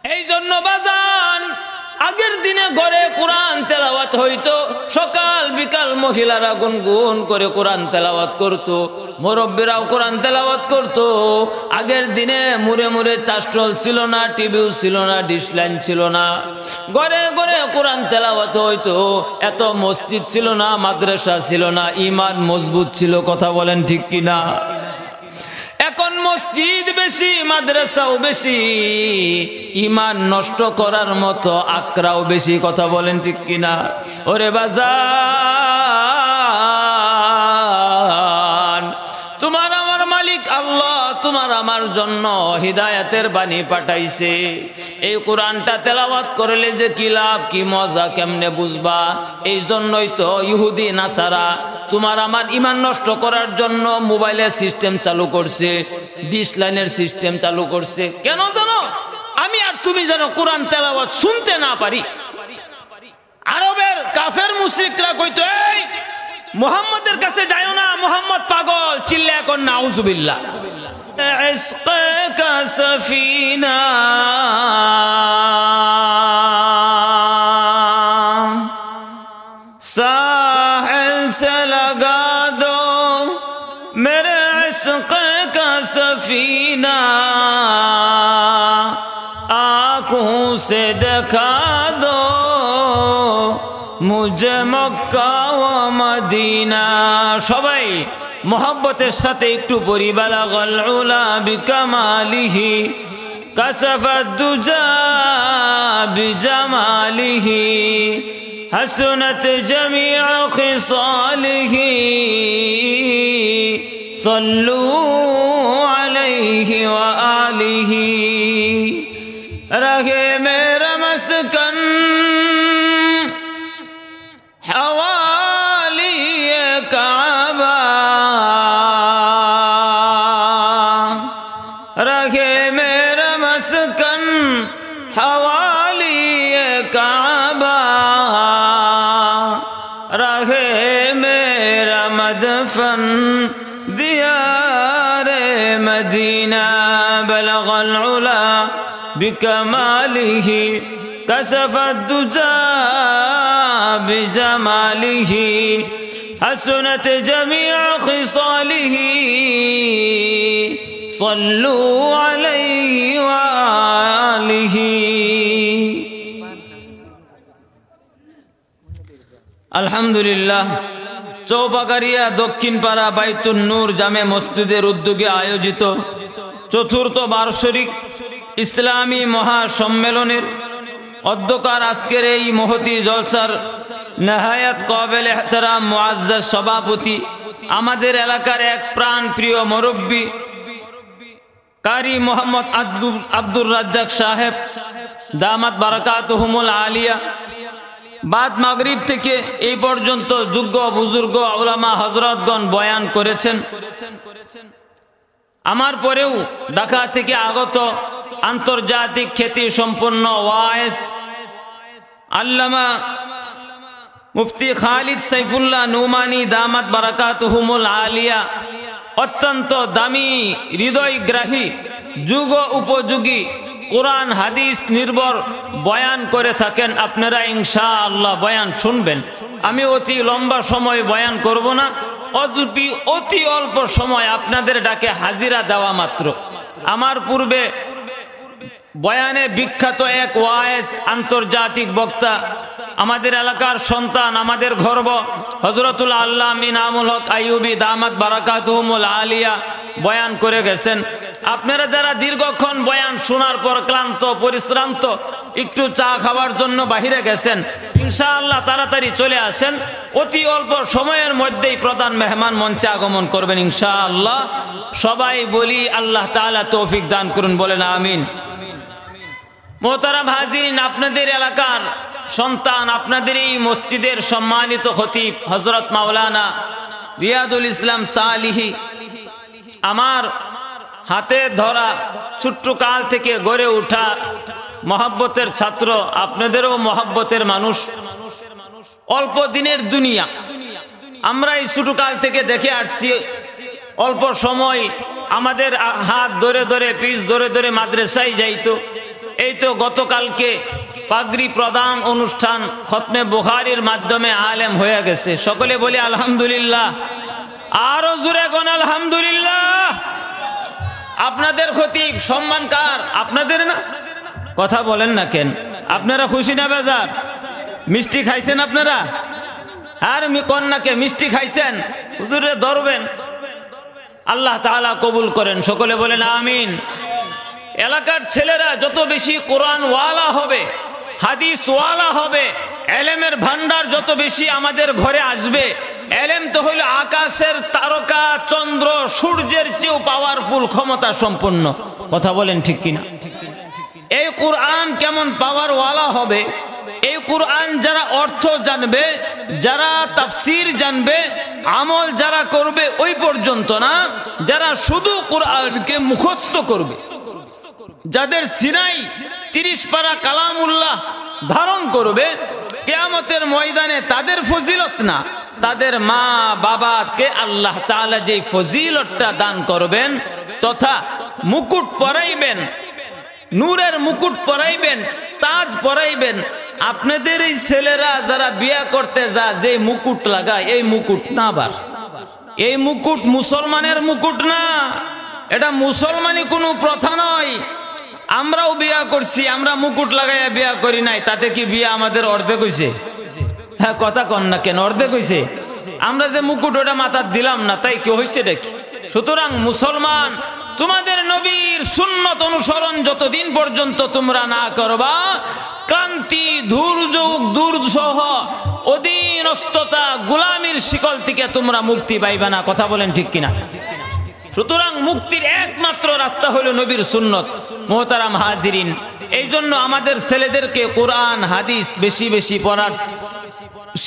এই জন্য বাজান আগের দিনে ঘরে কোরআন তেলাওয়াত হইতো, সকাল বিকাল মহিলারা গুনগুন করে কোরআন তেলাওয়াত করত, মুরব্বীরাও কোরআন তেলাওয়াত করত। আগের দিনে মুড়ে মুড়ে চাষটল ছিল না, টিভিও ছিল না, ডিশ লাইন ছিল না, ঘরে ঘরে কোরআন তেলাওয়াত হইতো। এত মসজিদ ছিল না, মাদ্রাসা ছিল না, ঈমান মজবুত ছিল। কথা বলেন ঠিক কিনা? এখন মসজিদ বেশি, মাদ্রাসাও বেশি, ঈমান নষ্ট করার মতো আকরাও বেশি। কথা বলেন ঠিক কিনা? ওরে বাজান, তোমার আমার মালিক আল্লাহ তোমার আমার জন্য হিদায়াতের বাণী পাঠাইছে। এই কোরআনটা তেলাওয়াত করলে যে কি লাভ, কি মজা, কেমনে বুঝবা? এই জন্যই তো ইহুদি নাসারা তোমার আমার ঈমান নষ্ট করার জন্য মোবাইলের সিস্টেম চালু করছে, ডিশ লাইনের সিস্টেম চালু করছে। কেন জানো? আমি আর তুমি যেন কোরআন তেলাওয়াত শুনতে না পারি। আরবের কাফের মুশরিকরা কইতো, এই মুহাম্মদের কাছে যাইও না, মুহাম্মদ পাগল, চিল্লা এখন নাউজুবিল্লাহ। ইশকা সফিনা साहिल से लगा दो मेरे इश्क का सफीना, आँखों से दिखा दो मुझे मक्का व मदीना। সবাই मोहब्बतेर साथे एकटू पढ़ी। बालागल उला बिकमालिही कसफत दुजा बिजमालिही हसनत जमीअ खिसालिही सल्लू अलैहि व आलिही। रहे मेरा मस्कन हवाली काबा, रहे मेरा मस्कन हवाली काबा, रहे मेरा मदफन दियारे मदीना। बलगल उला बिकमालिही कसफत दुजा बिजमालिही हसनत जमीअ खिसालिही सल्लू अलैहि व आलिही। আলহামদুলিল্লাহ, চৌবাগারিয়া দক্ষিণ পাড়া বাইতুন নূর জামে মসজিদের উদ্যোগে আয়োজিত চতুর্থ বার্ষিক ইসলামী মহাসম্মেলনের অধ্যকার আজকের এই মহতি জলসার নেহায়াত কাবিল ইহতিরাম মুআজ্জাজ সভাপতি, আমাদের এলাকার এক প্রাণ প্রিয় মুরব্বী কারি মোহাম্মদ আব্দুর রাজ্জাক সাহেব দামাত বারাকাতুহুমুল আলিয়া, বাদ মাগরিব থেকে এই পর্যন্ত যোগ্য বুজুর্গ উলামা হযরতগণ বয়ান করেছেন। আমার পরেও ঢাকা থেকে আগত আন্তর্জাতিক খ্যাতি সম্পন্ন ওয়াইজ আল্লামা মুফতি খালিদ সাইফুল্লাহ নুমানি দামাত বারাকাতুহুমুল আলিয়া অত্যন্ত দামি, হৃদয়গ্রাহী, যুগ উপযোগী, কোরআন হাদিস নির্ভর বয়ান করে থাকেন। আপনারা ইনশাআল্লাহ বয়ান শুনবেন। আমি অতি লম্বা সময় বয়ান করব না, অতি অল্প সময় আপনাদের ডাকে হাজিরা দেওয়া মাত্র। আমার পূর্বে বয়ানে বিখ্যাত এক ওয়াইজ আন্তর্জাতিক বক্তা, আমাদের এলাকার সন্তান, আমাদের গর্ব, হযরতুল আল্লামা ইনামুল হক আইয়ুবী দামাত বারাকাতুহুমুল আলিয়া বয়ান করে গেছেন। আপনারা যারা দীর্ঘক্ষণ বয়ান শোনার পর ক্লান্ত পরিশ্রান্ত, একটু চা খাওয়ার জন্য বাহিরে গেছেন, ইনশাআল্লাহ তাড়াতাড়ি চলে আসেন। অতি অল্প সময়ের মধ্যেই প্রধান মেহমান মঞ্চে আগমন করবেন ইনশাআল্লাহ। সবাই বলি আল্লাহ তাআলা তৌফিক দান করুন, বলেন আমিন। মোহতারাম হাজিরিন, আপনাদের এলাকার সন্তান, আপনাদের এই মসজিদের সম্মানিত খতিব হযরত মাওলানা রিয়াদুল ইসলাম সালিহি, আমার হাতে ধরা ছোট্ট কাল থেকে গড়ে ওঠা মহব্বতের ছাত্র, আপনাদেরও মহব্বতের মানুষ। অল্প দিনের দুনিয়া, আমরা এই ছোট কাল থেকে দেখে আসছি। অল্প সময় আমাদের হাত ধরে ধরে, পিছ ধরে ধরে মাদ্রাসায় যাইতো। এই তো গতকালকে পাগড়ি প্রদান অনুষ্ঠান খতমে বুখারীর মাধ্যমে আলেম হয়ে গেছে। সকলে বলি আলহামদুলিল্লাহ, আরো জোরে কোন আলহামদুলিল্লাহ। আপনাদের খতিব সম্মান কার? আপনাদের না? কথা বলেন না কেন? আপনারা খুশি না বেজার? মিষ্টি খাইছেন আপনারা? আর কন্যাকে মিষ্টি খাইছেন? হুজুরে ধরবেন। আল্লাহ তাআলা কবুল করেন, সকলে বলেন আমিন। এলাকার ছেলেরা যত বেশি কোরআন ওয়ালা হবে, হাদিস ওয়ালা হবে, এলেমের ভান্ডার যত বেশি আমাদের ঘরে আসবে। এলেম তো হইল আকাশের তারকা, চন্দ্র, সূর্যের চেয়েও পাওয়ারফুল, ক্ষমতা সম্পন্ন। কথা বলেন ঠিক কিনা? এই কোরআন কেমন পাওয়ার ওয়ালা হবে? এই কোরআন যারা অর্থ জানবে, যারা তাফসীর জানবে, আমল যারা করবে, ওই পর্যন্ত না, যারা শুধু কোরআনকে মুখস্থ করবে, যাদের সিনাই 30 পারা কালামুল্লাহ ধারণ করবে, কিয়ামতের ময়দানে তাদের ফজিলত না, তাদের মা বাবাকে আল্লাহ তাআলা যে ফজিলতটা দান করবেন তথা মুকুট পরাইবেন, নূরের মুকুট পরাইবেন, তাজ পরাইবেন। আপনাদের এই ছেলেরা যারা বিয়া করতে যায় যে মুকুট লাগায়, এই মুকুট না, আবার এই মুকুট মুসলমানের মুকুট না, এটা মুসলমানি কোনো প্রথা নয়। আমরাও বিয়া করছি, আমরা মুকুট লাগাইয়া বিয়া করি নাই, তাতে কি বিয়া আমাদের অর্ধেক হইছে? হ্যাঁ, কথা কন না কেন? অর্ধেক হইছে। আমরা যে মুকুট ওটা মাথার দিলাম না, তাই কি হয়েছে দেখি? সুতরাং মুসলমান, তোমাদের নবীর সুন্নত অনুসরণ যতদিন পর্যন্ত তোমরা না করবা, ক্লান্তি, দুর্যোগ, দুর্সহ, অধীনস্থতা, গোলামির শিকল থেকে তোমরা মুক্তি পাইবা না। কথা বলেন ঠিক কিনা? সুতরাং মুক্তির একমাত্র রাস্তা হলো নবীর সুন্নত। মোহতারাম হাজিরিন, এই জন্য আমাদের ছেলেদেরকে কোরআন হাদিস বেশি বেশি পড়ার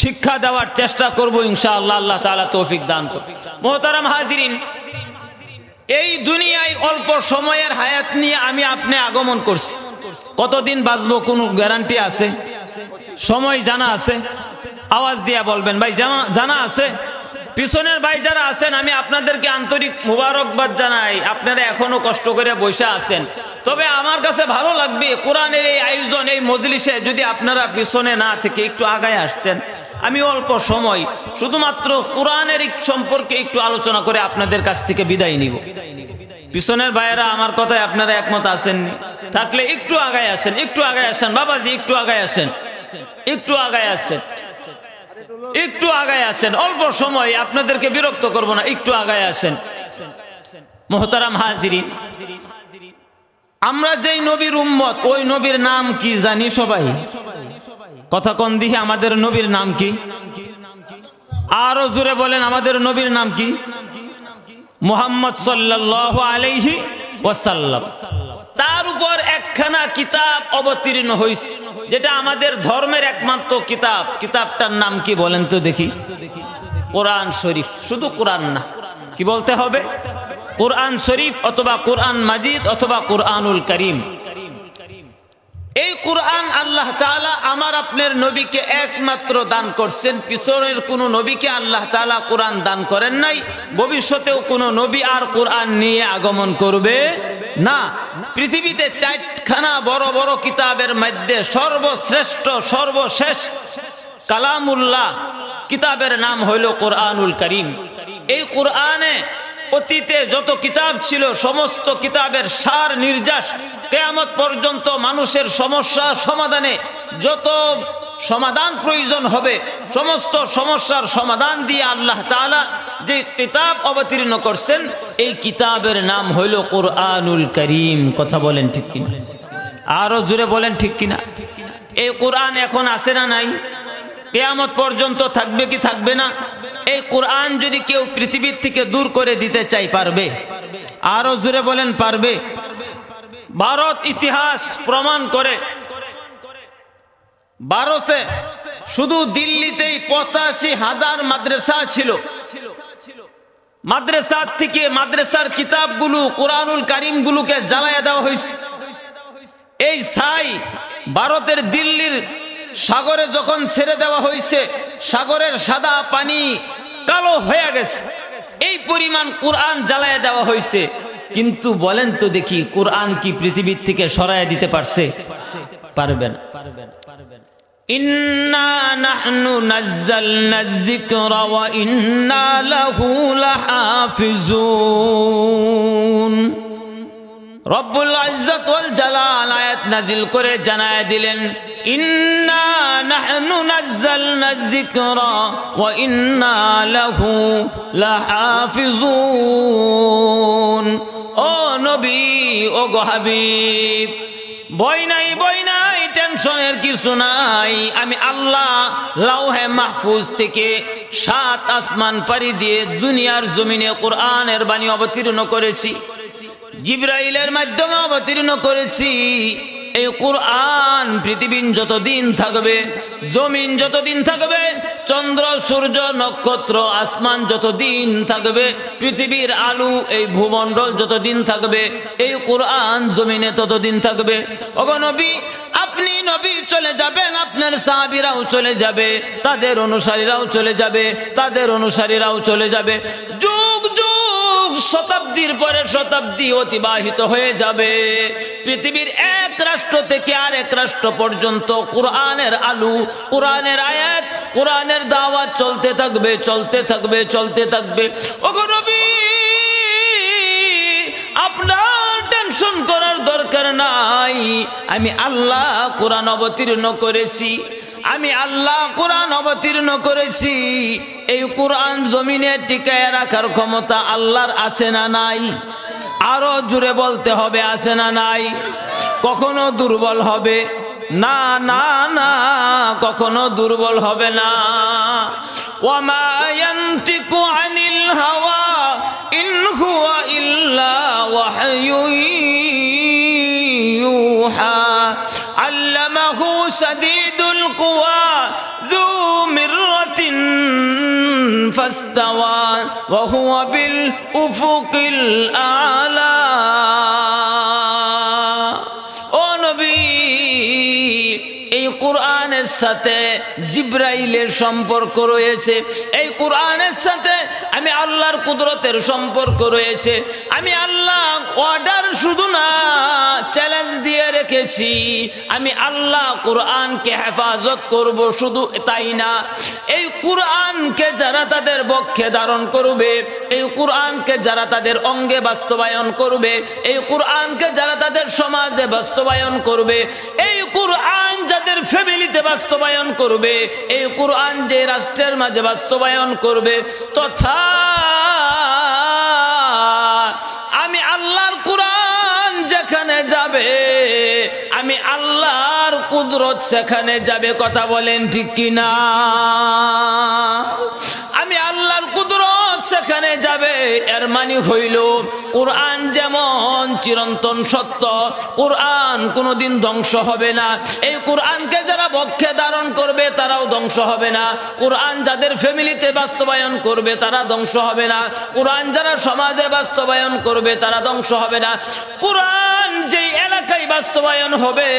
শিক্ষা দেওয়ার চেষ্টা করব ইনশাআল্লাহ। আল্লাহ তাআলা তৌফিক দান করুন। মোহতারাম হাজিরিন, এই দুনিয়ায় অল্প সময়ের হায়াত নিয়ে আমি আপনি আগমন করছি। কতদিন বাঁচবো কোনো গ্যারান্টি আছে? সময় জানা আছে? আওয়াজ দিয়া বলবেন ভাই, জানা আছে? পিছনের ভাই যারা আছেন, আমি আপনাদেরকে আন্তরিক মুবারকবাদ জানাই, আপনারা এখনো কষ্ট করে বসে আছেন। তবে আমার কাছে ভালো লাগবে কোরআনের এই আয়োজন, এই মজলিসে যদি আপনারা পিছনে না থেকে একটু আগায় আসতেন। আমি অল্প সময় শুধুমাত্র কোরআনের সম্পর্কে একটু আলোচনা করে আপনাদের কাছ থেকে বিদায় নিব। পিছনের ভাইয়েরা আমার কথায় আপনারা একমত আছেন? থাকলে একটু আগায় আসেন, একটু আগায় আসেন। বাবাজি একটু আগায় আসেন, একটু আগায় আসেন, একটু আগায় আসেন। অল্প সময়, আপনাদেরকে বিরক্ত করব না, একটু আগায় আসেন। মুহতারাম হাজিরিন, আমরা যেই নবীর উম্মত, ওই নবীর নাম কি জানি সবাই? কথা কোন দিকে? আমাদের নবীর নাম কি? আরো জোরে বলেন, আমাদের নবীর নাম কি? মুহাম্মদ সাল্লাল্লাহু আলাইহি ওয়াসাল্লাম। তার উপর একখানা কিতাব অবতীর্ণ হয়েছে, যেটা আমাদের ধর্মের একমাত্র কিতাব। কিতাবটার নাম কি বলেন তো দেখি? কোরআন শরীফ। শুধু কোরআন না, কি বলতে হবে? কোরআন শরীফ অথবা কোরআন মাজিদ অথবা কোরআনুল কারীম। এই কোরআন আল্লাহ তাআলা আমার আপনার নবীকে একমাত্র দান করছেন। পিছনের কোনো নবীকে আল্লাহ তাআলা কোরআন দান করেন নাই। ভবিষ্যতেও কোনো নবী আর কোরআন নিয়ে আগমন করবে না। পৃথিবীতে 4খানা বড় বড় কিতাবের মধ্যে সর্বশ্রেষ্ঠ, সর্বশেষ কালামুল্লাহ কিতাবের নাম হইল কোরআনুল কারীম। এই কোরআনে অতীতে যত কিতাব ছিল, সমস্ত কিতাবের সার নির্যাস, কিয়ামত পর্যন্ত মানুষের সমস্যা সমাধানে যত সমাধান প্রয়োজন হবে, সমস্ত সমস্যার সমাধান দিয়ে আল্লাহ তাআলা যে কিতাব অবতীর্ণ করছেন, এই কিতাবের নাম হইল কোরআনুল কারীম। কথা বলেন ঠিক কিনা? আরো জোরে বলেন ঠিক কিনা? এই কোরআন এখন আছে না নাই? কিয়ামত পর্যন্ত থাকবে কি থাকবে না? এই কোরআন যদি কেউ পৃথিবীর থেকে দূর করে দিতে চাই, পারবে? আরো জোরে বলেন, পারবে? ভারত ইতিহাস প্রমাণ করে, ভারতে শুধু দিল্লিতেই 85,000 মাদ্রাসা ছিল। মাদ্রাসা থেকে মাদ্রাসার কিতাবগুলো, কোরআনুল কারীম গুলোকে জ্বালায়া দেওয়া হয়েছে। এই ছাই ভারতের দিল্লির সাগরে যখন ছেড়ে দেওয়া হয়েছে, সাগরের সাদা পানি কালো হয়ে গেছে। এই পরিমাণ কোরআন জ্বালায়া দেওয়া হয়েছে। কিন্তু বলেন তো দেখি, কোরআন কি পৃথিবীর থেকে সরায় দিতে পারছে? পারবে না। ইন্না নাহনু নাযালনা যিকরা ওয়া ইন্না লাহু লাহাফিজুন। রব্বুল ইজ্জত ওয়াল জালাল আয়াত নাজিল করে জানায় দিলেন, ইন্না নাহনু নাযালনা যিকরা ওয়া ইন্না লাহু লাহাফিজুন। ও নবী, ও গো হাবিব, ভয় নাই, ভয় নাই, টেনশনের কিছু নাই। আমি আল্লাহ লাউহে মাহফুজ থেকে 7 আসমান পাড়ি দিয়ে দুনিয়ার জমিনে কোরআনের বাণী অবতীর্ণ করেছি, জিবরাইলের মাধ্যমে অবতীর্ণ করেছি। এই কোরআন পৃথিবীর যতদিন থাকবে, জমিন যতদিন থাকবে, চন্দ্র সূর্য নক্ষত্র আসমান যতদিন থাকবে, পৃথিবীর আলো এই ভূমণ্ডল যতদিন থাকবে, এই কোরআন জমিনে ততদিন থাকবে। ওগো নবী, আপনি নবী চলে যাবেন, আপনার সাহাবীরাও চলে যাবে, তাদের অনুসারীরাও চলে যাবে, তাদের অনুসারীরাও চলে যাবে। যুগ যুগ, শতাব্দীর পরে শতাব্দী অতিবাহিত হয়ে যাবে। পৃথিবীর এক রাষ্ট্র থেকে আরেক রাষ্ট্র পর্যন্ত কোরআনের আলো, কোরআনের আয়াত, কোরআনের দাওয়াত চলতে থাকবে, চলতে থাকবে, চলতে থাকবে। ওগো নবী, আপনার টেনশন করার দরকার নাই। আমি আল্লাহ কোরআন অবতীর্ণ করেছি, আমি আল্লাহ কোরআন অবতীর্ণ করেছি। এই কোরআন জমিনে টিকায় রাখার ক্ষমতা আল্লাহর আছে না নাই? আরো জোরে বলতে হবে, আছে না নাই? কখনো দুর্বল হবে না, না, না, কখনো দুর্বল হবে না। ওয়ামা ইয়ানতিকু আনিল হাওয়া ইন হুয়া ইল্লা ওয়াহয়ুন ইউহা আল্লামাহু শাদীদুল কুওয়া যু মিররাতিন ফাস্তাওয়া ওয়া হুয়া বিল উফুকিল আলা। ও নবী, এই কোরআনের সাথে জিবরাইলের সম্পর্ক রয়েছে, এই কোরআনের সাথে আমি আল্লাহর কুদরতের সম্পর্ক রয়েছে। আমি আল্লাহ অর্ডার শুধু না, চ্যালেঞ্জ দিয়ে রেখেছি। আমি আল্লাহ কোরআনকে হেফাজত করব, শুধু তাই না, এই কোরআনকে যারা তাদের বক্ষে ধারণ করবে, এই কোরআনকে যারা তাদের অঙ্গে বাস্তবায়ন করবে, এই কোরআনকে যারা তাদের সমাজে বাস্তবায়ন করবে, এই কোরআন যাদের ফ্যামিলিতে বাস্তবায়ন করবে, এই কোরআন যে রাষ্ট্রের মাঝে বাস্তবায়ন করবে, তথা আমি আল্লাহর কোরআন যেখানে যাবে, আমি আল্লাহর কুদরত সেখানে যাবে। কথা বলেন ঠিক কিনা? আমি আল্লাহর কুদরত সেখানে যাবে। এর মানে হইল কোরআন যেমন চিরন্তন সত্য, কোরআন কোনোদিন ধ্বংস হবে না। এই কোরআনকে যারা বক্ষে ধারণ করবে তারাও ধ্বংস হবে না। কোরআন যাদের ফ্যামিলিতে বাস্তবায়ন করবে তারা ধ্বংস হবে না। কোরআন যারা সমাজে বাস্তবায়ন করবে তারা ধ্বংস হবে না। কোরআন যেই এলাকায় বাস্তবায়ন হবে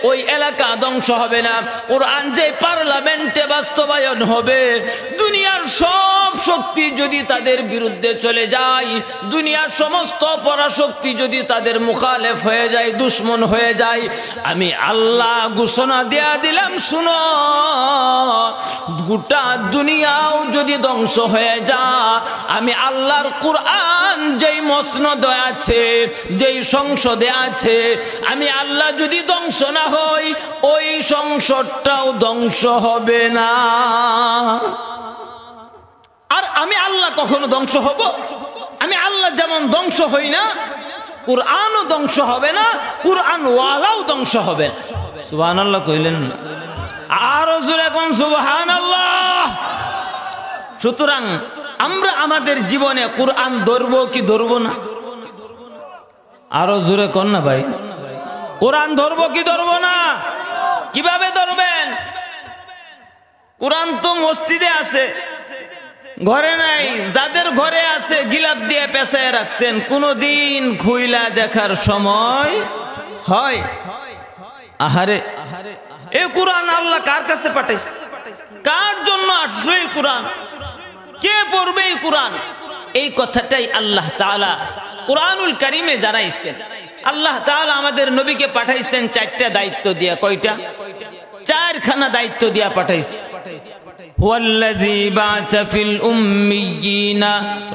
ওই এলাকা ধ্বংস হবে না। কোরআন যে পার্লামেন্টে বাস্তবায়ন হবে, দুনিয়ার সব শক্তি যদি তাদের বিরুদ্ধে চলে যায়, দুনিয়ার সমস্ত পরাশক্তি যদি তাদের মুখালেফ হয়ে যায়, দুশ্মন হয়ে যায়, আমি আল্লাহ ঘোষণা দেয়া দিলাম, শুনো, গোটা দুনিয়াও যদি ধ্বংস হয়ে যায়, আমি আল্লাহর কোরআন যেই মসনদে আছে, যেই সংসদে আছে, আমি আল্লাহ যদি ধ্বংস না হই, ওই সংসদটাও ধ্বংস হবে না। আর আমি আল্লাহ কখনো ধ্বংস হব? আমি আল্লাহ যেমন ধ্বংস হই না, কোরআনও ধ্বংস হবে না, কোরআন ওয়ালাও ধ্বংস হবে না। সুবহানাল্লাহ কইলেন না? আরো জোরে কোন সুবহানাল্লাহ। সুতরাং আমরা আমাদের জীবনে কোরআন ধরবো কি ধরবো না? আরো জোরে কোন না ভাই, কোরআন ধরবো কি ধরবো না? কিভাবে ধরবেন? কোরআন তো মসজিদে আছে, ঘরে নাই। যাদের ঘরে আছে গিলাপ দিয়ে পেঁচায় রাখছেন, কোনদিন খুইলা দেখার সময় হয়? আহারে, এই কোরআন আল্লাহ কার কাছে পাঠাইছে? কার জন্য আসবে এই কোরআন? কে পড়বে এই কোরআন? এই কথাটাই আল্লাহ তাআলা কুরআনুল কারীমে জানাইছেন আল্লাহ তাআলা আমাদের নবীকে পাঠাইছেন চারটা দায়িত্ব দিয়া। কয়টা? চারখানা দায়িত্ব দিয়া পাঠাইছে। হুয়াল্লাযী বা'আসা ফিল উম্মিয়্যিনা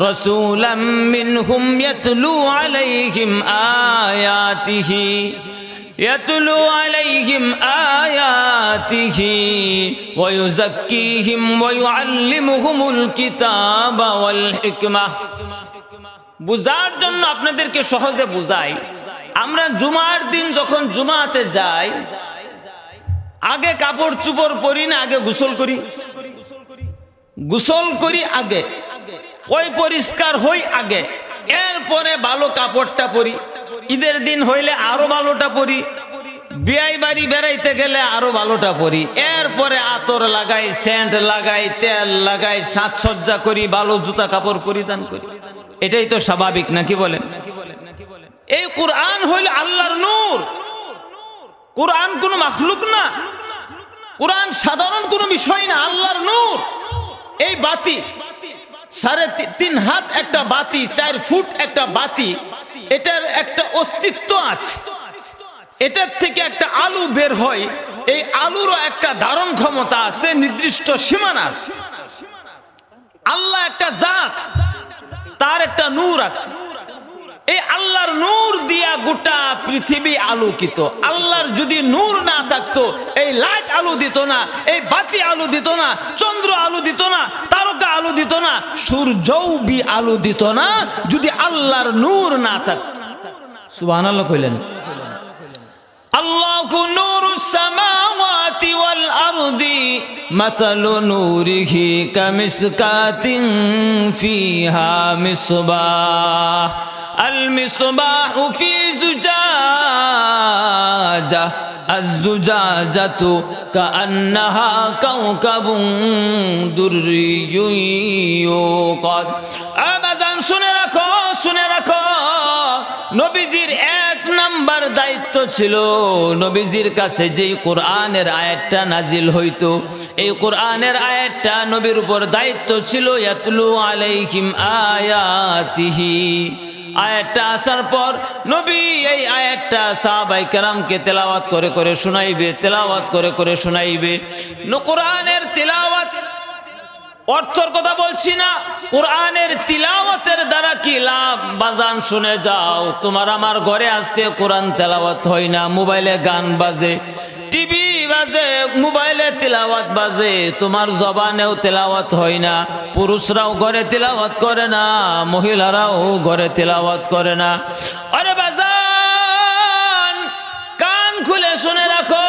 রাসূলাম মিনহুম ইয়াতলু আলাইহিম আয়াতিহি يتلو عليهم آياته ويزكيهم ويعلمهم الكتاب والحكمة। বুঝার জন্য আপনাদেরকে সহজে বুঝাই। আমরা জুমার দিন যখন জুমাতে যাই, আগে কাপড় চোপড় পরি না, আগে গোসল করি? গোসল করি আগে, ওই পরিষ্কার হই আগে, এরপরে ভালো কাপড়টা পরি। ঈদের দিন হইলে আরো ভালোটা পরি, বিয়ে বাড়ি বেড়াইতে গেলে আরো ভালোটা পরি, এরপরে আতর লাগাই, সেন্ট লাগাই, তেল লাগাই, সাজসজ্জা করি, ভালো জুতা কাপড় পরিধান করি। এটাই তো স্বাভাবিক, নাকি বলেন? এই কুরআন হইল আল্লাহর নূর। কুরআন কোনো মাখলুক না, কুরআন সাধারণ কোনো বিষয় না, আল্লাহর নূর। এই বাতি 3.5 হাত একটা বাতি, 4 ফুট একটা বাতি, এটার একটা অস্তিত্ব আছে। এটার থেকে একটা আলো বের হয়, এই আলোরও একটা ধারণ ক্ষমতা আছে, নির্দিষ্ট সীমানা আছে। আল্লাহ একটা জাত, তার একটা নূর আছে। এই আল্লাহর নূর দিয়া গোটা পৃথিবী আলোকিত। আল্লাহর যদি নূর না থাকতো, এই লাইট আলো দিত না, এই বাতি আলো দিত না, চন্দ্র আলো দিত না, তারকা আলো দিত না, সূর্যও আলো দিত না, যদি আল্লাহর নূর না থাকতো। সুবহানাল্লাহ কইলেন। আল্লাহু নূরুস সামাওয়াতি ওয়াল আরদি মাসালু নূরিহি কামিসকাতিন ফিহা মিসবাহ আল মিসবাহু ফি জুজাজা আয-জুজাজাতু কাআন্নাহা কাওকাবুন দুররিয়্যুন ইউকাদ। আবাজান শুনে রাখো, শুনে রাখো। নবীজির 1 নাম্বার দায়িত্ব ছিল, নবীজির কাছে যেই কোরআনের আয়াতটা নাজিল হইতো, এই কোরআনের আয়াতটা নবীর উপর দায়িত্ব ছিল ইয়াতলু আলাইহিম আয়াতিহি। আয়াতটা আসার পর নবী এই আয়াতটা সাহাবায়ে কেরামকে তেলাওয়াত করে করে শোনাইবে, তেলাওয়াত করে করে শোনাইবে। কোরআনের তেলাওয়াত অর্থের কথা বলছি না, কোরআনের তিলাওয়াতের দ্বারা কি লাভ বাজান শুনে যাও। তোমার আমার ঘরে আজকে কোরআন তেলাওয়াত হয় না, মোবাইলে গান বাজে, টিভি বাজে, মোবাইলে তিলাওয়াত বাজে, তোমার জবানেও তেলাওয়াত হয় না। পুরুষরাও ঘরে তিলাওয়াত করে না, মহিলারাও ঘরে তিলাওয়াত করে না। আরে বাজান কান খুলে শুনে রাখো,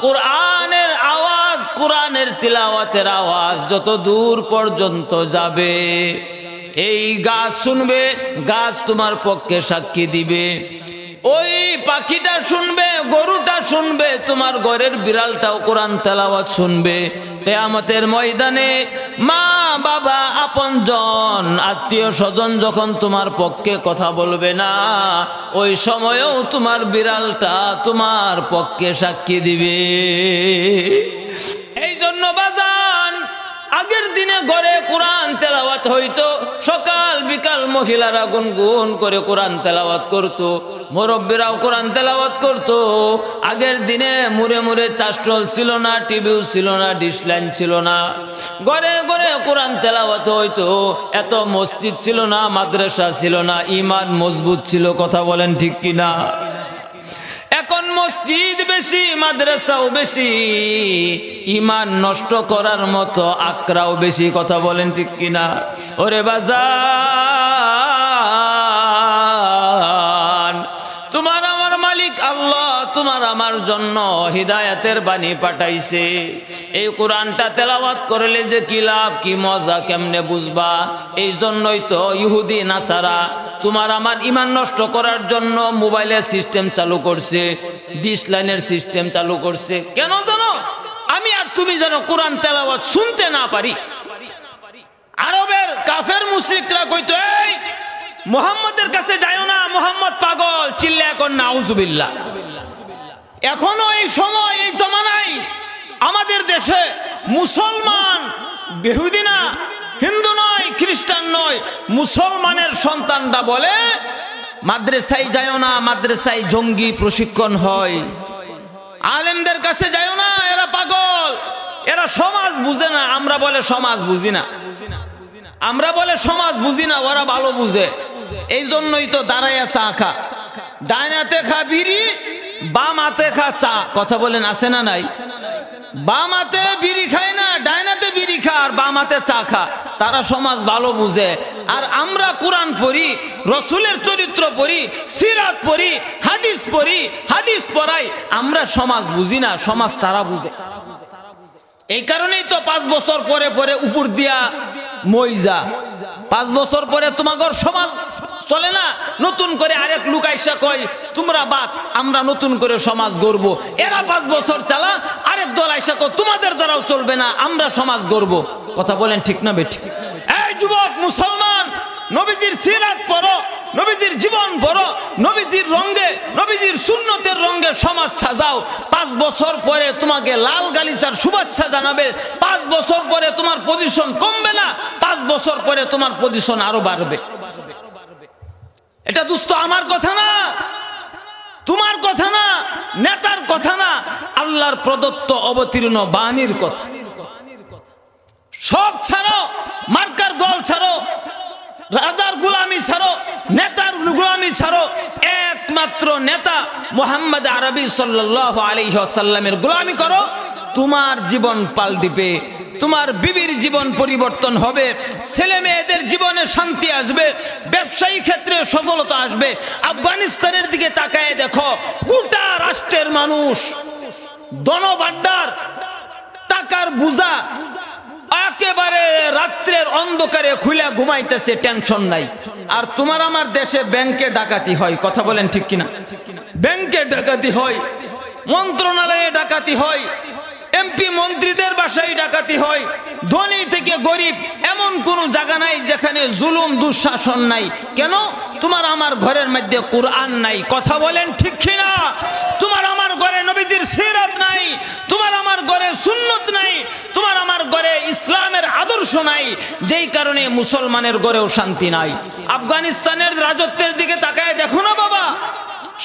কোরআনের আওয়াজ, কোরআনের তিলাওয়াতের আওয়াজ যত দূর পর্যন্ত যাবে, এই গাছ শুনবে, গাছ তোমার পক্ষে সাক্ষী দিবে। ওই পাখিটা শুনবে, গরুটা শুনবে, তোমার ঘরের বিড়ালটাও কোরআন তেলাওয়াত শুনবে। কিয়ামতের ময়দানে মা বাবা আপনজন আত্মীয় স্বজন যখন তোমার পক্ষে কথা বলবে না, ওই সময়েও তোমার বিড়ালটা তোমার পক্ষে সাক্ষী দিবে। এই জন্য বাজান আগের দিনে ঘরে কোরআন তেলাওয়াত হইতো, সকাল বিকাল মহিলারা গুনগুন করে কোরআন তেলাওয়াত করতো, মুরব্বীরাও কোরআন তেলাওয়াত করতো। আগের দিনে মুড়ে মুড়ে চাস্টল ছিল না, টিভিও ছিল না, ডিশ লাইন ছিল না, ঘরে ঘরে কোরআন তেলাওয়াত হইতো। এত মসজিদ ছিল না, মাদ্রাসা ছিল না, ঈমান মজবুত ছিল। কথা বলেন ঠিক কিনা? এখন মসজিদ বেশি, মাদ্রাসাও বেশি, ঈমান নষ্ট করার মতো আকরাও বেশি। কথা বলেন ঠিক কিনা? ওরে বাজান, তোমার আমার মালিক আল্লাহ তোমার আমার জন্য হিদায়াতের বাণী পাঠাইছে। এই কোরআনটা তেলাওয়াত করলে যে কি লাভ, কি মজা, কেমনে বুঝবা? এই জন্যই তো ইহুদি নাসারা তোমার আমার ঈমান নষ্ট করার জন্য মোবাইলের সিস্টেম চালু করছে, ডিশ লাইনের সিস্টেম চালু করছে। কেন জানো? আমি আর তুমি যেন কোরআন তেলাওয়াত শুনতে না পারি। আরবের কাফের মুশরিকরা কইতো, এই মুহাম্মদের কাছে যাইও না, মুহাম্মদ পাগল, চিল্লা এখন নাউজুবিল্লাহ। এখনো এই সময়, এই জমানায় আমাদের দেশে মুসলমান, বেহুদি না, হিন্দু নয়, খ্রিস্টান নয়, জন্যই মুসলমানের সন্তানরা বলে মাদ্রাসায় যাও না, মাদ্রাসায় জঙ্গি প্রশিক্ষণ হয়। আলেমদের কাছে যাও না, এরা পাগল, এরা সমাজ বুঝে না। আমরা বলে সমাজ বুঝি না, আমরা বলে সমাজ বুঝি না, ওরা ভালো বুঝে। এই জন্যই তো দাঁড়াইয়া চা খা, ডাইনাতে খা বিড়ি, বাম হাতে খা চা। কথা বলেন আছে না নাই? বাম হাতে বিড়ি খায় না, ডাইনাতে বিড়ি খা আর বাম হাতে চা খা। তারা সমাজ ভালো বুঝে। আর আমরা কোরআন পড়ি, রসুলের চরিত্র পড়ি, সিরাত পড়ি, হাদিস পড়ি, হাদিস পড়াই। আমরা সমাজ বুঝি না, সমাজ তারা বুঝে। এই কারণেই তো 5 বছর পরে পরে উপর দিয়া মইজা, 5 বছর পরে তোমাগর সমাজ চলে না, নতুন করে আরেক লোক আইসা কয় তোমরা বাদ, আমরা নতুন করে সমাজ গড়ব। এরা 5 বছর চালা, আরেক দল আইসা কয় তোমাদের দ্বারাও চলবে না, আমরা সমাজ গড়ব। কথা বলেন ঠিক না বেঠিক? এই যুবক মুসলমান, নবীজির সিরাত পড়ো, নবীজির জীবন পড়ো, নবীজির রঙে, নবীজির সুন্নতের রঙে সমাজ সাজাও। 5 বছর পরে তোমাকে লাল গালিচার শুভেচ্ছা জানাবে। 5 বছর পরে তোমার পজিশন কমবে না, 5 বছর পরে তোমার পজিশন আরো বাড়বে। এটা দোস্ত আমার কথা না, তোমার কথা না, নেতার কথা না, আল্লাহর প্রদত্ত অবতীর্ণ বাণীর কথা। সব ছাড়ো, মার্কার দল ছাড়ো, রাজার গোলামি ছাড়ো, নেতার গোলামি ছাড়ো। একমাত্র নেতা মুহাম্মদ আরবি সাল্লাল্লাহু আলাইহি ওয়াসাল্লামের গোলামি করো, তোমার জীবন পাল্টিবে, তোমার বিবির জীবন পরিবর্তন হবে, ছেলে মেয়েদের জীবনে শান্তি আসবে, ব্যবসায়ী ক্ষেত্রে সফলতা আসবে। আফগানিস্তানের দিকে তাকায় দেখো, গোটা রাষ্ট্রের মানুষ ধনভাণ্ডার, টাকার বোঝা, একেবারে রাত্রের অন্ধকারে খুলে ঘুমাইতেছে, টেনশন নাই। আর তোমার আমার দেশে ব্যাংকে ডাকাতি হয়। কথা বলেন ঠিক কিনা? ব্যাংকে ডাকাতি হয়, মন্ত্রণালয়ে ডাকাতি হয়, এমপি মন্ত্রীদের বাসায় ডাকাতি হয়। ধনী থেকে গরিব এমন কোন জায়গা নাই যেখানে জুলুম দুঃশাসন নাই। কেন? তোমার আমার ঘরের মধ্যে কোরআন নাই। কথা বলেন ঠিক কিনা? তোমার আমার ঘরে নবীজির সিরাত নাই, তোমার আমার ঘরে সুন্নত নাই, তোমার আমার ঘরে ইসলামের আদর্শ নাই, যেই কারণে মুসলমানের ঘরেও শান্তি নাই। আফগানিস্তানের রাজত্বের দিকে তাকায় দেখো না বাবা,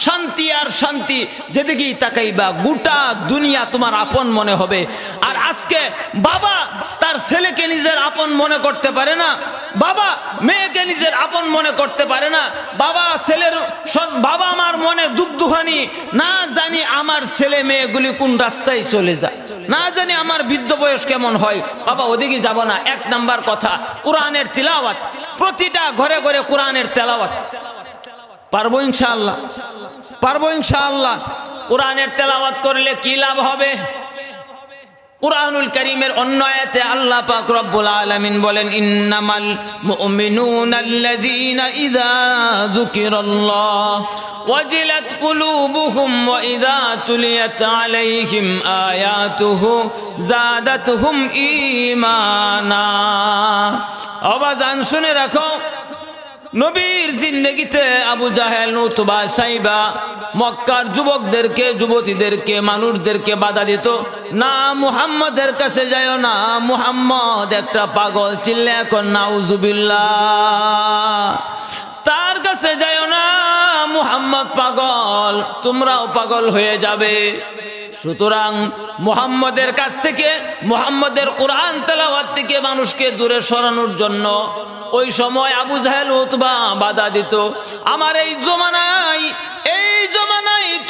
শান্তি আর শান্তি, যেদিকেই তাকাইবা গোটা দুনিয়া তোমার আপন মনে হবে। আর আজকে বাবা তার ছেলেকে নিজের আপন মনে করতে পারে না, বাবা মেয়েকে নিজের আপন মনে করতে পারে না। বাবা আমার মনে দুঃখহানি, না জানি আমার ছেলে মেয়েগুলি কোন রাস্তায় চলে যায়, না জানি আমার বৃদ্ধ বয়স কেমন হয়। বাবা ওদিকে যাব না। 1 নাম্বার কথা, কোরআনের তিলাওয়াত, প্রতিটা ঘরে ঘরে কোরআনের তেলাওয়াত। পারবো ইনশাআল্লাহ, পারবো ইনশাআল্লাহ। কোরআনের তেলাওয়াত করলে কি লাভ হবে? কুরআনুল কারীমের অন্য আয়াতে আল্লাহ পাক রব্বুল আলামিন বলেন, ইন্নামাল মুমিনুনাল্লাযীনা ইযা যুকিরাল্লাহ ওয়াজিলাত কুলুবুহুম ওয়া ইযা তুলিয়াত আলাইহিম আয়াতুহু যাদাতুহুম ঈমানা। আওয়াজান শুনে রাখো, নবীর জিন্দেগিতে আবু জাহেল, উতবা, সাইবা মক্কার যুবকদেরকে, যুবতীদেরকে, মানুষদেরকে বাধা দিত, না মুহাম্মদের কাছে যাও না, মুহাম্মদ একটা পাগল, চিল্লে এখন নাউজুবিল্লাহ। তার কাছে যাও না, মুহাম্মদ পাগল, তোমরাও পাগল হয়ে যাবে। সুতরাং মুহাম্মদের কাছ থেকে, মুহাম্মদের কোরআন তেলাওয়াত থেকে মানুষকে দূরে সরানোর জন্য ওই সময় আবু জাহেল, উতবা বাধা দিত। আমার এই জমানায়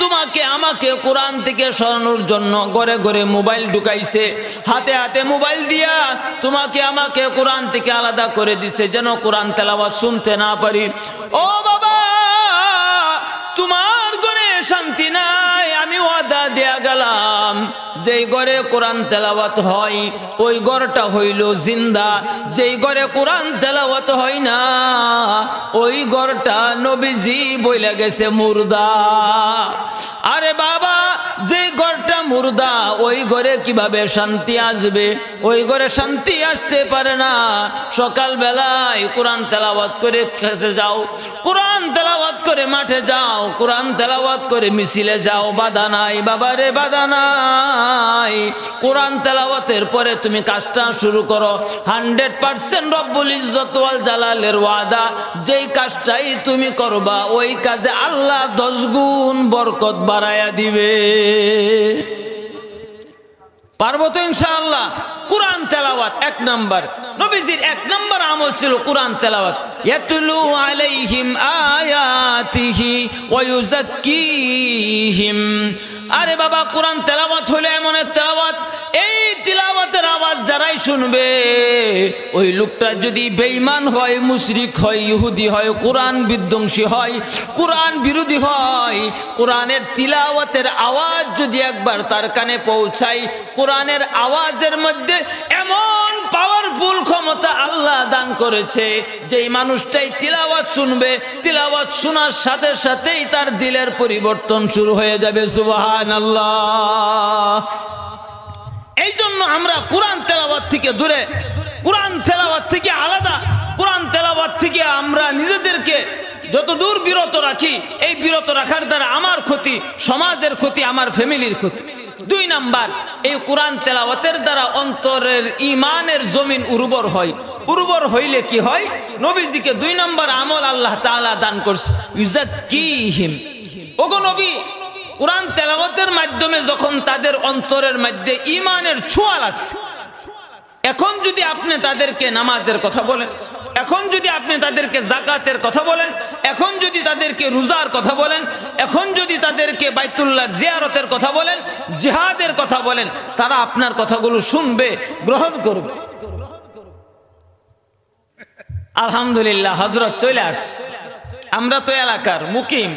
তোমাকে আমাকে কোরআন থেকে সরানোর জন্য ঘরে ঘরে মোবাইল ঢুকাইছে, হাতে হাতে মোবাইল দিয়া তোমাকে আমাকে কোরআন থেকে আলাদা করে দিছে, যেন কোরআন তেলাওয়াত শুনতে না পারি। ও বাবা, তোমার ঘরে শান্তি নাই। আমি ওয়াদা দেয়া গেলাম, যেই ঘরে কোরআন তেলাওয়াত হয় ওই ঘরটা হইল জিন্দা, যেই ঘরে কোরআন তেলাওয়াত হয় না ওই ঘরটা নবীজি বইলা গেছে মুর্দা। আরে বাবা, যে ঘরটা মুর্দা ওই ঘরে কিভাবে শান্তি আসবে? ওই ঘরে শান্তি আসতে পারে না। সকাল বেলায় কোরআন তেলাওয়াত করে খেতে যাও, কোরআন তেলাওয়াত করে মাঠে যাও, কোরআন তেলাওয়াত করে মিছিলে যাও, বাধা নাই বাবারে, বাধা নাই। কোরআন তেলাওয়াতের পরে তুমি কাজটা শুরু করো, 100% রব্বুল ইজ্জত ওয়াল জালালের ওয়াদা, যেই কাজটাই তুমি করবা ওই কাজে আল্লাহ 10 গুণ বরকত বাড়ায়া দিবে। পারবো তো ইনশাআল্লাহ? কোরআন তেলাওয়াত 1 নাম্বার। নবীজির 1 নাম্বার আমল ছিল কোরআন তেলাওয়াত। ইয়াতলু আলাইহিম আয়াতিহি ওয়া ইউযাক্কিহিম। আরে বাবা, কোরআন তেলাওয়াত হলো এমন এক তেলাওয়াত, এই তিলাওয়াতের আওয়াজ যারাই শুনবে, ওই লোকটা যদি বেঈমান হয়, মুশরিক হয়, ইহুদি হয়, কোরআন বিধ্বংসী হয়, কোরআন বিরোধী হয়, কোরআনের তিলাওয়াতের আওয়াজ যদি একবার তার কানে পৌঁছায়, কোরআনের আওয়াজের মধ্যে এমন পাওয়ারফুল ক্ষমতা আল্লাহ দান করেছে যে এই মানুষটাই তিলাওয়াত শুনবে, তিলাওয়াত শোনার সাথে সাথেই তার দিলের পরিবর্তন শুরু হয়ে যাবে। সুবহানাল্লাহ। এই জন্য আমরা কোরআন তেলাওয়াত থেকে দূরে, কোরআন তেলাওয়াত থেকে আলাদা, কোরআন তেলাওয়াত থেকে আমরা নিজেদেরকে যত দূর বিরত রাখি, এই বিরত রাখার দ্বারা আমার ক্ষতি, সমাজের ক্ষতি, আমার ফ্যামিলির ক্ষতি। 2 নাম্বার, এই কোরআন তেলাওয়াতের দ্বারা অন্তরের ঈমানের জমিন উর্বর হয়। উর্বর হইলে কি হয়? নবীজিকে 2 নাম্বার আমল আল্লাহ তাআলা দান করছে, ইউযাক্কিহিম। ওগো নবী, কোরআন তেলাওয়াতের মাধ্যমে যখন তাদের অন্তরের মধ্যে ঈমানের ছোঁয়া লাগছে, এখন যদি আপনি তাদেরকে নামাজের কথা বলেন, এখন যদি আপনি তাদেরকে যাকাতের কথা বলেন, এখন যদি তাদেরকে রোজার কথা বলেন, এখন যদি তাদেরকে বাইতুল্লাহর জিয়ারতের কথা বলেন, জিহাদের কথা বলেন, তারা আপনার কথাগুলো শুনবে, গ্রহণ করবে। আলহামদুলিল্লাহ, হযরত চলে আসছে। আমরা তো এলাকার মুকিম,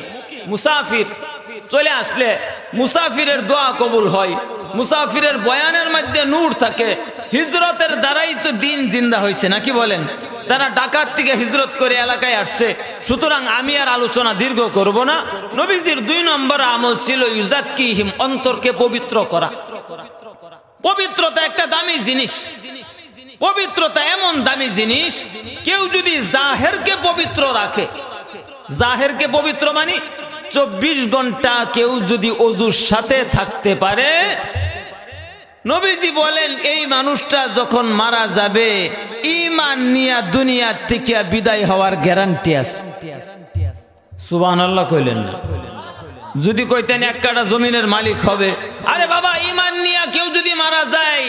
মুসাফির, চলে আসলে মুসাফিরের দোয়া কবুল হয়, মুসাফিরের বয়ানের মধ্যে নূর থাকে। হিজরতের দ্বারাই তো দিন জিন্দা হয়েছে, নাকি বলেন? তারা ঢাকার থেকে হিজরত করে এলাকায় আসছে। সুতরাং আমি আর আলোচনা দীর্ঘ করব না। নবীজির 2 নম্বর আমল ছিল ইউযাক্কিহিম, অন্তরকে পবিত্র করা। পবিত্রতা একটা দামি জিনিস। পবিত্রতা এমন দামি জিনিস, কেউ যদি জাহেরকে পবিত্র রাখে, জাহেরকে পবিত্র মানে 24 ঘন্টা কেউ যদি ওযুর সাথে থাকতে পারে, নবীজি বলেন এই মানুষটা যখন মারা যাবে ঈমান নিয়ে দুনিয়া থেকে বিদায় হওয়ার গ্যারান্টি আছে। সুবহানাল্লাহ কইলেন না? যদি কইতেন 1 কাঠা জমিনের মালিক হবে, আরে বাবা, ঈমান নিয়ে কেউ যদি মারা যায়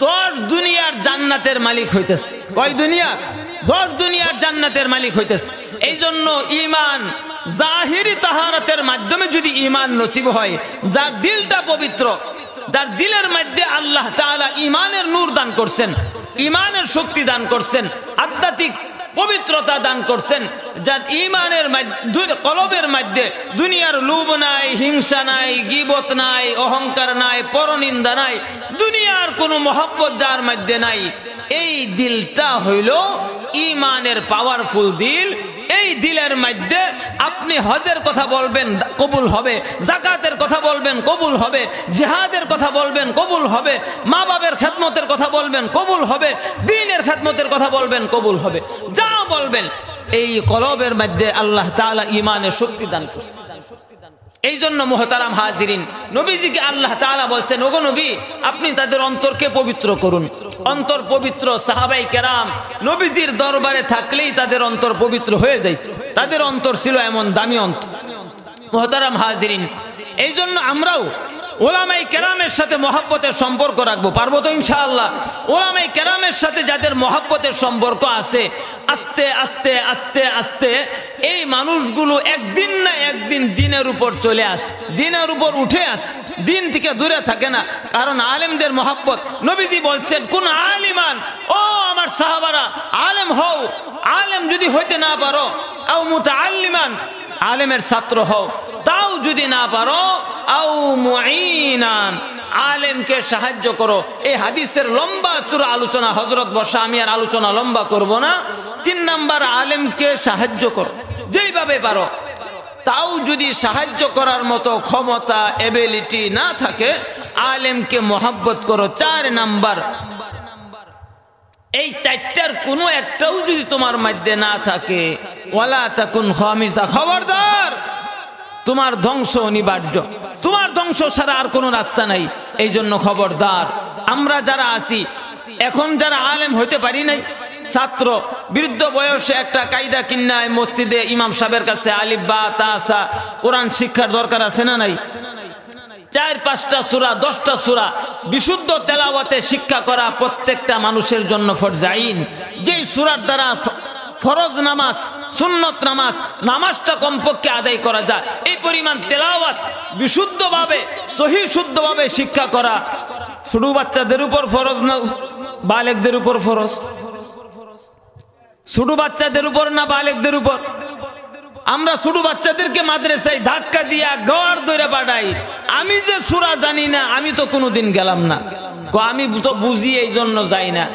10 দুনিয়ার জান্নাতের মালিক হইতেছে। কয় দুনিয়া? 10 দুনিয়ার জান্নাতের মালিক হইতেছে। এই জন্য ঈমান জাহিরি তাহারাতের মাধ্যমে যদি ঈমান নসিব হয়, যার দিলটা পবিত্র, যার দিলের মধ্যে আল্লাহ তাআলা ঈমানের নূর দান করছেন, ঈমানের শক্তি দান করছেন, আধ্যাত্মিক পবিত্রতা দান করছেন, যার ঈমানের কলবের মধ্যে দুনিয়ার লোভ নাই, হিংসা নাই, গীবত নাই, অহংকার নাই, পরনিন্দা নাই, দুনিয়ার কোনো মহব্বত যার মধ্যে নাই, এই দিলটা হইল ঈমানের পাওয়ারফুল দিল। এই দিলের মধ্যে আপনি হজের কথা বলবেন, কবুল হবে, যাকাতের কথা বলবেন, কবুল হবে, জিহাদের কথা বলবেন, কবুল হবে, মা বাবার খেদমতের কথা বলবেন, কবুল হবে, দ্বীনের খেদমতের কথা বলবেন, কবুল হবে, যা বলবেন। এই কলবের মধ্যে আল্লাহ তাআলা ঈমানের শক্তি দান করেছেন। এই জন্য মুহতারাম হাজিরিন, নবীজিকে আল্লাহ তাআলা বলছেন, ওগো নবী, আপনি তাদের অন্তরকে পবিত্র করুন। অন্তর পবিত্র, সাহাবাই কেরাম নবীজির দরবারে থাকলেই তাদের অন্তর পবিত্র হয়ে যায়। তাদের অন্তর ছিল এমন দামি অন্তর। মুহতারাম হাজিরিন, এই জন্য আমরাও ওলামাই কেরামের সাথে মহব্বতের সম্পর্ক রাখবো। পারবো তো ইনশাআল্লাহ? ওলামাই কেরামের সাথে যাদের মহব্বতের সম্পর্ক আছে, আস্তে আস্তে আস্তে আস্তে এই মানুষগুলো একদিন না একদিন দিনের উপর চলে আসে, দিনের উপর উঠে আসে, দিন থেকে দূরে থাকে না। কারণ আলেমদের মহব্বত। নবীজি বলছেন, কোন আলিমান, ও আমার সাহাবারা, আলেম হও। আলেম যদি হইতে না পারো, আও মুতাআল্লিমান, আলেমের ছাত্র হও। তাও যদি না পারো, আও মুঈনান, আলেমকে সাহায্য করো। এই হাদিসের লম্বা চূড়া আলোচনা হযরত বসা, আমি আর আলোচনা লম্বা করব না। 3 নাম্বার, আলেমকে সাহায্য করো যেইভাবে পারো। তাও যদি সাহায্য করার মতো ক্ষমতা এবিলিটি না থাকে, আলেমকে মহব্বত করো। 4 নাম্বার, এই 4টার কোনো একটাও যদি তোমার মধ্যে না থাকে, ওয়ালা তাকুন খামিসা, খবরদার, তোমার ধ্বংস অনিবার্য, তোমার ধ্বংস ছাড়া আর কোনো রাস্তা নাই। এই জন্য খবরদার, আমরা যারা আছি এখন, যারা আলেম হইতে পারি নাই, ছাত্র, বৃদ্ধ বয়সে একটা কায়দা কিন্নায় মসজিদে ইমাম সাহেবের কাছে আলিফ বা তা সা কোরআন শিক্ষার দরকার আছে না নাই? 4-5টা সূরা, 10টা সূরা বিশুদ্ধ তেলাওয়াতে শিক্ষা করা প্রত্যেকটা মানুষের জন্য ফরজ আইন। যেই সূরার দ্বারা ফরজ নামাজ, সুন্নত নামাজ, নামাজটা কমপক্ষে আদায় করা যায়, এই পরিমাণ তেলাওয়াত বিশুদ্ধভাবে সহি শুদ্ধভাবে শিক্ষা করা ছোট বাচ্চাদের উপর ফরজ না বালেগদের উপর ফরজ? ছোট বাচ্চাদের উপর না বালেগদের উপর? আমরা ছোট বাচ্চাদেরকে মাদ্রাসায় ধাক্কা দিয়া ঘর ধরে পাঠাই। আমি যে সূরা জানি না, আমি তো কোনোদিন গেলাম না। আমি তো বুঝি এই জন্য যাই না,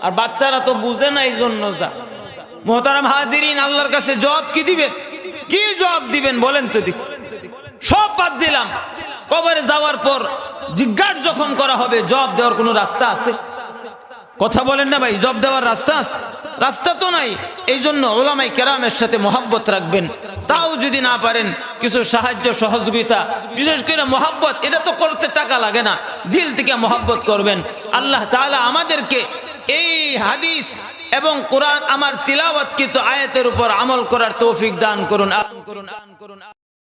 আর বাচ্চারা তো বুঝে না এই জন্য যা। মোহতারাম হাজিরিন, আল্লাহর কাছে জবাব কি দিবেন? কি জবাব দিবেন বলেন তো দেখি? সব বাদ দিলাম, কবরে যাওয়ার পর জিজ্ঞাসা যখন করা হবে, জবাব দেওয়ার কোনো রাস্তা আছে? কথা বলেন না ভাই, জবাব দেওয়ার রাস্তা আছে? রাস্তা তো নাই। এই জন্য ওলামায়ে কেরামের সাথে মহব্বত রাখবেন। তাও যদি না পারেন, কিছু সাহায্য সহযোগিতা, বিশেষ করে মহব্বত, এটা তো করতে টাকা লাগে না, দিল থেকে মহব্বত করবেন। আল্লাহ তাআলা আমাদেরকে এই হাদিস এবং কোরআন আমার তিলাওয়াতকৃত আয়াতের উপর আমল করার তৌফিক দান করুন।